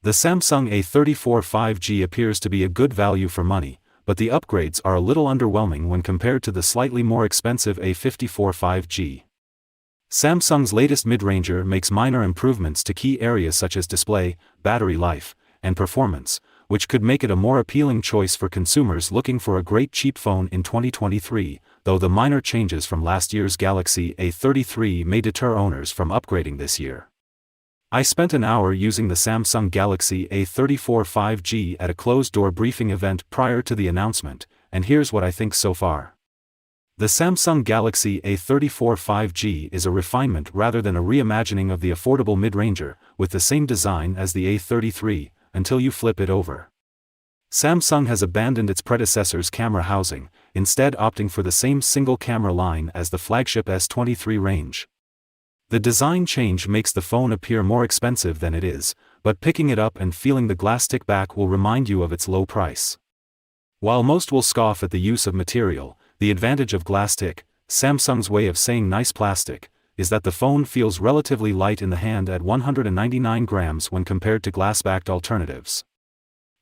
The Samsung A34 5G appears to be a good value for money, but the upgrades are a little underwhelming when compared to the slightly more expensive A54 5G. Samsung's latest mid-ranger makes minor improvements to key areas such as display, battery life, and performance, which could make it a more appealing choice for consumers looking for a great cheap phone in 2023, though the minor changes from last year's Galaxy A33 may deter owners from upgrading this year. I spent an hour using the Samsung Galaxy A34 5G at a closed-door briefing event prior to the announcement, and here's what I think so far. The Samsung Galaxy A34 5G is a refinement rather than a reimagining of the affordable mid-ranger, with the same design as the A33, until you flip it over. Samsung has abandoned its predecessor's camera housing, instead opting for the same single camera line as the flagship S23 range. The design change makes the phone appear more expensive than it is, but picking it up and feeling the glass stick back will remind you of its low price. While most will scoff at the use of material, the advantage of glass stick, Samsung's way of saying nice plastic, is that the phone feels relatively light in the hand at 199 grams when compared to glass-backed alternatives.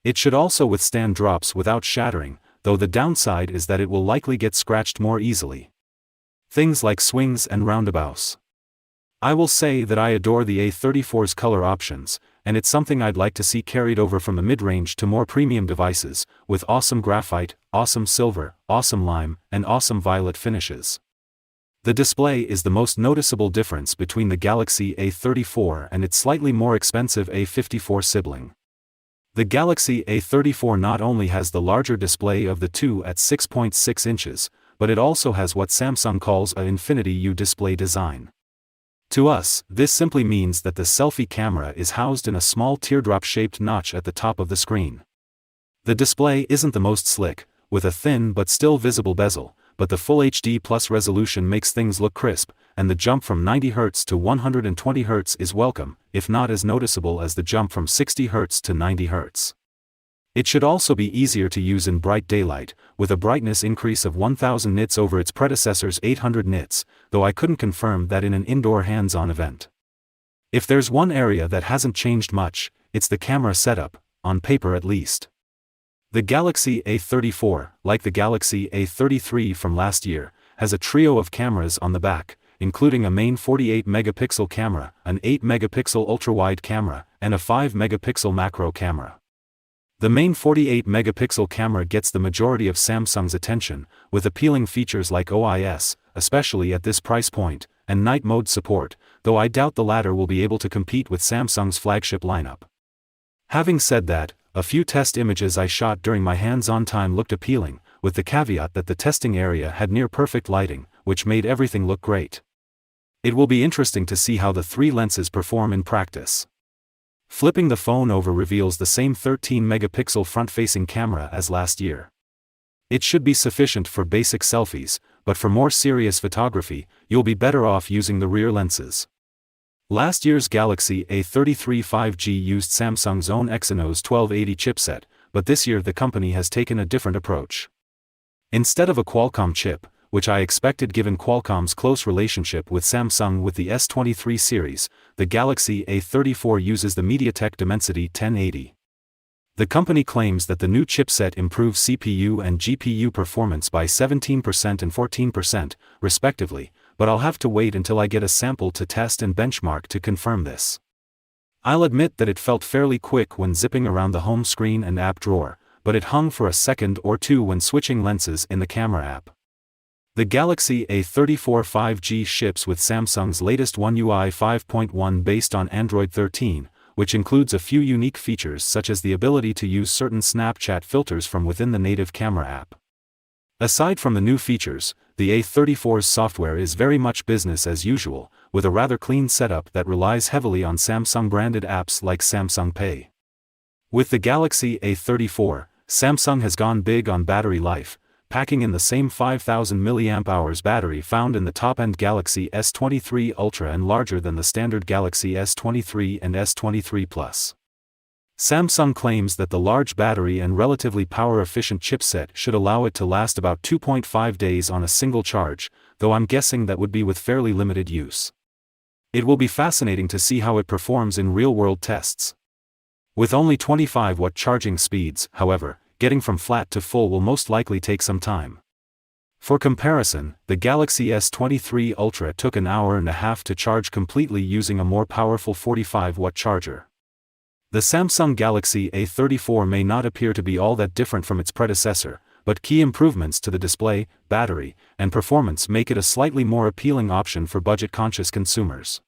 It should also withstand drops without shattering, though the downside is that it will likely get scratched more easily. Things like swings and roundabouts. I will say that I adore the A34's color options, and it's something I'd like to see carried over from the mid-range to more premium devices, with awesome graphite, awesome silver, awesome lime, and awesome violet finishes. The display is the most noticeable difference between the Galaxy A34 and its slightly more expensive A54 sibling. The Galaxy A34 not only has the larger display of the two at 6.6 inches, but it also has what Samsung calls a Infinity U display design. To us, this simply means that the selfie camera is housed in a small teardrop-shaped notch at the top of the screen. The display isn't the most slick, with a thin but still visible bezel, but the Full HD Plus resolution makes things look crisp, and the jump from 90 Hz to 120 Hz is welcome, if not as noticeable as the jump from 60 Hz to 90 Hz. It should also be easier to use in bright daylight, with a brightness increase of 1000 nits over its predecessor's 800 nits, though I couldn't confirm that in an indoor hands-on event. If there's one area that hasn't changed much, it's the camera setup, on paper at least. The Galaxy A34, like the Galaxy A33 from last year, has a trio of cameras on the back, including a main 48-megapixel camera, an 8-megapixel ultra-wide camera, and a 5-megapixel macro camera. The main 48-megapixel camera gets the majority of Samsung's attention, with appealing features like OIS, especially at this price point, and night mode support, though I doubt the latter will be able to compete with Samsung's flagship lineup. Having said that, a few test images I shot during my hands-on time looked appealing, with the caveat that the testing area had near-perfect lighting, which made everything look great. It will be interesting to see how the three lenses perform in practice. Flipping the phone over reveals the same 13-megapixel front-facing camera as last year. It should be sufficient for basic selfies, but for more serious photography, you'll be better off using the rear lenses. Last year's Galaxy A33 5G used Samsung's own Exynos 1280 chipset, but this year the company has taken a different approach. Instead of a Qualcomm chip, which I expected given Qualcomm's close relationship with Samsung with the S23 series, the Galaxy A34 uses the MediaTek Dimensity 1080. The company claims that the new chipset improves CPU and GPU performance by 17% and 14%, respectively, but I'll have to wait until I get a sample to test and benchmark to confirm this. I'll admit that it felt fairly quick when zipping around the home screen and app drawer, but it hung for a second or two when switching lenses in the camera app. The Galaxy A34 5G ships with Samsung's latest One UI 5.1 based on Android 13, which includes a few unique features such as the ability to use certain Snapchat filters from within the native camera app. Aside from the new features, the A34's software is very much business as usual, with a rather clean setup that relies heavily on Samsung-branded apps like Samsung Pay. With the Galaxy A34, Samsung has gone big on battery life, packing in the same 5000 mAh battery found in the top-end Galaxy S23 Ultra and larger than the standard Galaxy S23 and S23 Plus. Samsung claims that the large battery and relatively power-efficient chipset should allow it to last about 2.5 days on a single charge, though I'm guessing that would be with fairly limited use. It will be fascinating to see how it performs in real-world tests. With only 25-watt charging speeds, however, getting from flat to full will most likely take some time. For comparison, the Galaxy S23 Ultra took an hour and a half to charge completely using a more powerful 45-watt charger. The Samsung Galaxy A34 may not appear to be all that different from its predecessor, but key improvements to the display, battery, and performance make it a slightly more appealing option for budget-conscious consumers.